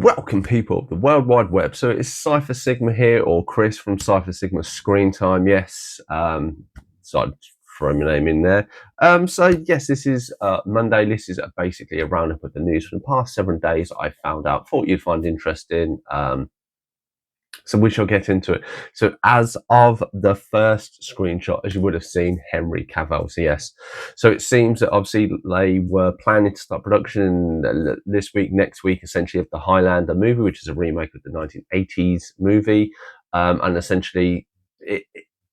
Welcome, people of the World Wide Web. So it's Cypher Sigma here, or Chris from Cypher Sigma Screen Time. Yes, so I'd throw my name in there. So yes, this is Monday. This is basically a roundup of the news from the past 7 days. I found out, thought you'd find interesting. So we shall get into it. So as of the first screenshot, as you would have seen, Henry Cavill. So yes, so it seems that obviously they were planning to start production this week, next week, essentially, of the Highlander movie, which is a remake of the 1980s movie. And essentially, they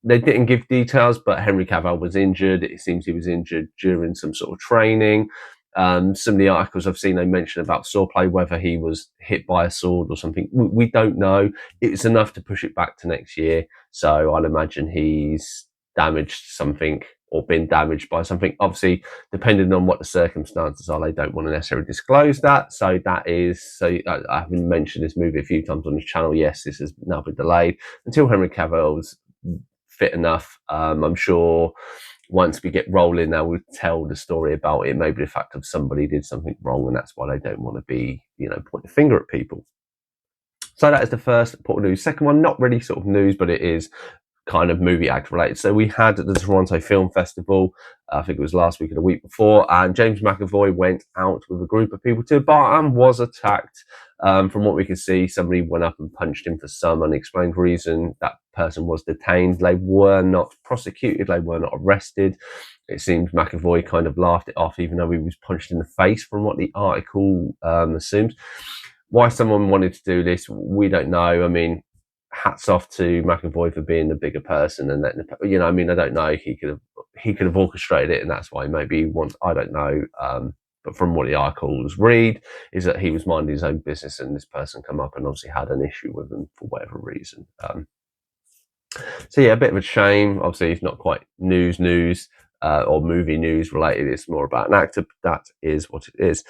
didn't give details, but Henry Cavill was injured. It seems he was injured during some sort of training. Some of the articles I've seen, they mention about swordplay, whether he was hit by a sword or something. We don't know. It's enough to push it back to next year. So I'd imagine he's damaged something or been damaged by something. Obviously, depending on what the circumstances are, they don't want to necessarily disclose that. So that is, so I haven't mentioned this movie a few times on this channel. Yes, this has now been delayed until Henry Cavill's fit enough. I'm sure once we get rolling now, we'll tell the story about it. Maybe the fact of somebody did something wrong and that's why they don't want to be, point a finger at people. So that is the first important news. Second one, not really sort of news, but it is kind of movie act related. So we had the Toronto Film Festival, I think it was last week or the week before, and James McAvoy went out with a group of people to a bar and was attacked. From what we could see, somebody went up and punched him for some unexplained reason. That person was detained. They were not prosecuted. They were not arrested. It seems McAvoy kind of laughed it off, even though he was punched in the face, from what the article assumes. Why someone wanted to do this, we don't know. I mean, hats off to McAvoy for being the bigger person, and that, I don't know. He could have orchestrated it, and that's why maybe he wants. I don't know. But from what the articles read, is that he was minding his own business, and this person come up and obviously had an issue with him for whatever reason. So yeah, a bit of a shame. Obviously, it's not quite news, or movie news related. It's more about an actor, but that is what it is.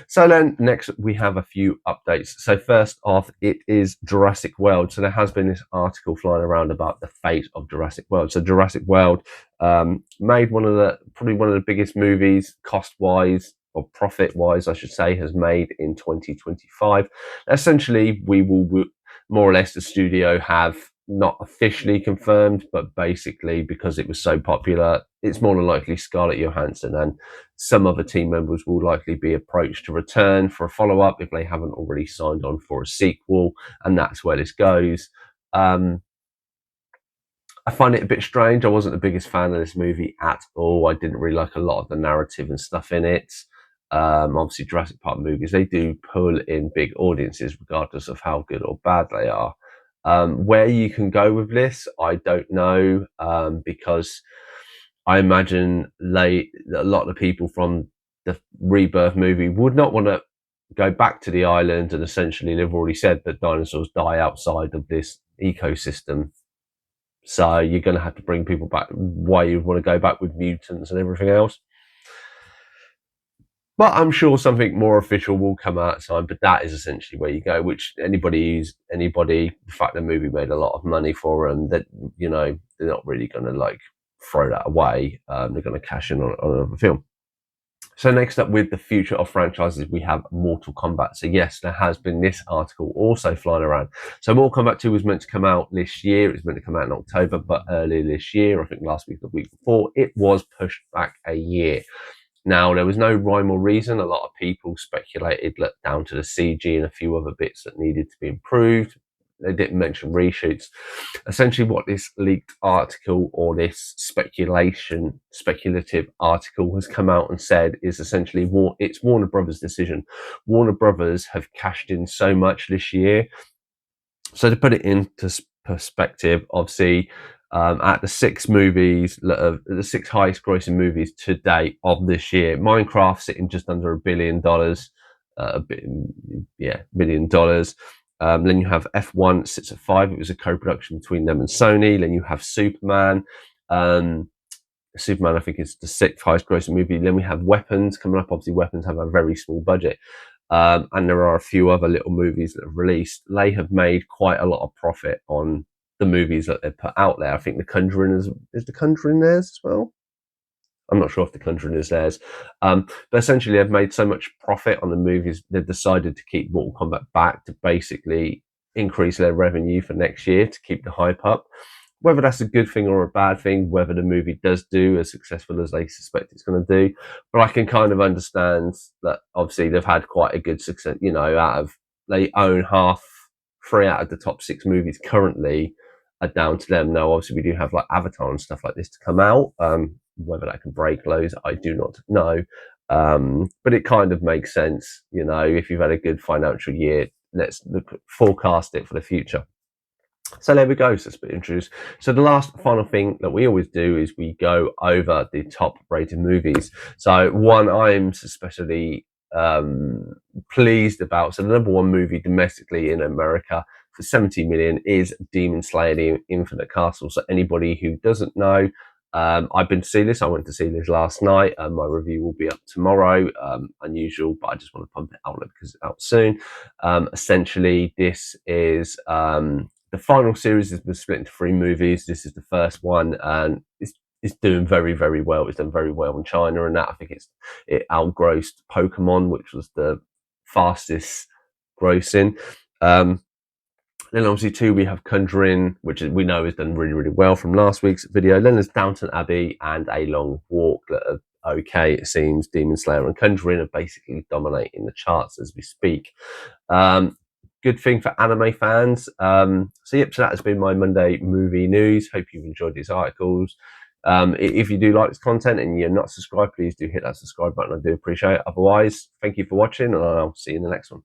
So then next we have a few updates. So first off, it is Jurassic World. So there has been this article flying around about the fate of Jurassic World. So Jurassic World made probably one of the biggest movies cost-wise, or profit-wise, I should say, has made in 2025. Essentially, we will more or less, the studio have not officially confirmed, but basically because it was so popular, it's more than likely Scarlett Johansson and some other team members will likely be approached to return for a follow-up if they haven't already signed on for a sequel, and that's where this goes. I find it a bit strange. I wasn't the biggest fan of this movie at all. I didn't really like a lot of the narrative and stuff in it. Obviously, Jurassic Park movies, they do pull in big audiences regardless of how good or bad they are. Where you can go with this, I don't know, because I imagine a lot of the people from the Rebirth movie would not want to go back to the island, and essentially they've already said that dinosaurs die outside of this ecosystem. So you're going to have to bring people back. Why you want to go back with mutants and everything else? But I'm sure something more official will come out time. But that is essentially where you go. Which anybody, the fact the movie made a lot of money for them, that they're not really going to throw that away. They're going to cash in on another film. So next up, with the future of franchises, we have Mortal Kombat. So yes, there has been this article also flying around. So Mortal Kombat 2 was meant to come out this year. It was meant to come out in October, but earlier this year, I think last week or the week before, it was pushed back a year. Now, there was no rhyme or reason. A lot of people speculated down to the CG and a few other bits that needed to be improved. They didn't mention reshoots. Essentially, what this leaked article, or this speculative article has come out and said is essentially it's Warner Brothers' decision. Warner Brothers have cashed in so much this year. So to put it into perspective, obviously, at the six highest grossing movies to date of this year, Minecraft sitting just under $1 billion, $1 billion. Then you have F1 sits at 5. It was a co-production between them and Sony. Then you have Superman. Superman, I think, is the 6th highest grossing movie. Then we have Weapons coming up. Obviously, Weapons have a very small budget. And there are a few other little movies that have released. They have made quite a lot of profit on the movies that they've put out there. I think The Conjuring is The Conjuring theirs as well? I'm not sure if The Conjuring is theirs. But essentially, they've made so much profit on the movies, they've decided to keep Mortal Kombat back to basically increase their revenue for next year to keep the hype up. Whether that's a good thing or a bad thing, whether the movie does do as successful as they suspect it's going to do, but I can kind of understand that obviously they've had quite a good success. You know, they own three out of the top six movies currently are down to them. Now, obviously, we do have like Avatar and stuff like this to come out. Whether that can break those, I do not know. But it kind of makes sense, you know, if you've had a good financial year, let's forecast it for the future. So there we go. So it's a bit interesting. So the last final thing that we always do is we go over the top rated movies. So one I'm especially pleased about. So the number one movie domestically in America for 70 million is Demon Slayer: The Infinite Castle. So anybody who doesn't know, I've been to see this. I went to see this last night. My review will be up tomorrow. Unusual, but I just want to pump it out because it's out soon. Essentially, this is the final series has been split into three movies. This is the first one, and it's doing very, very well. It's done very well in China, and that I think it outgrossed Pokemon, which was the fastest grossing. Then obviously two, we have Conjuring, which we know has done really, really well from last week's video. Then there's Downton Abbey and A Long Walk that are okay, it seems. Demon Slayer and Conjuring are basically dominating the charts as we speak. Good thing for anime fans. So that has been my Monday movie news. Hope you've enjoyed these articles. If you do like this content and you're not subscribed, please do hit that subscribe button. I do appreciate it. Otherwise, thank you for watching, and I'll see you in the next one.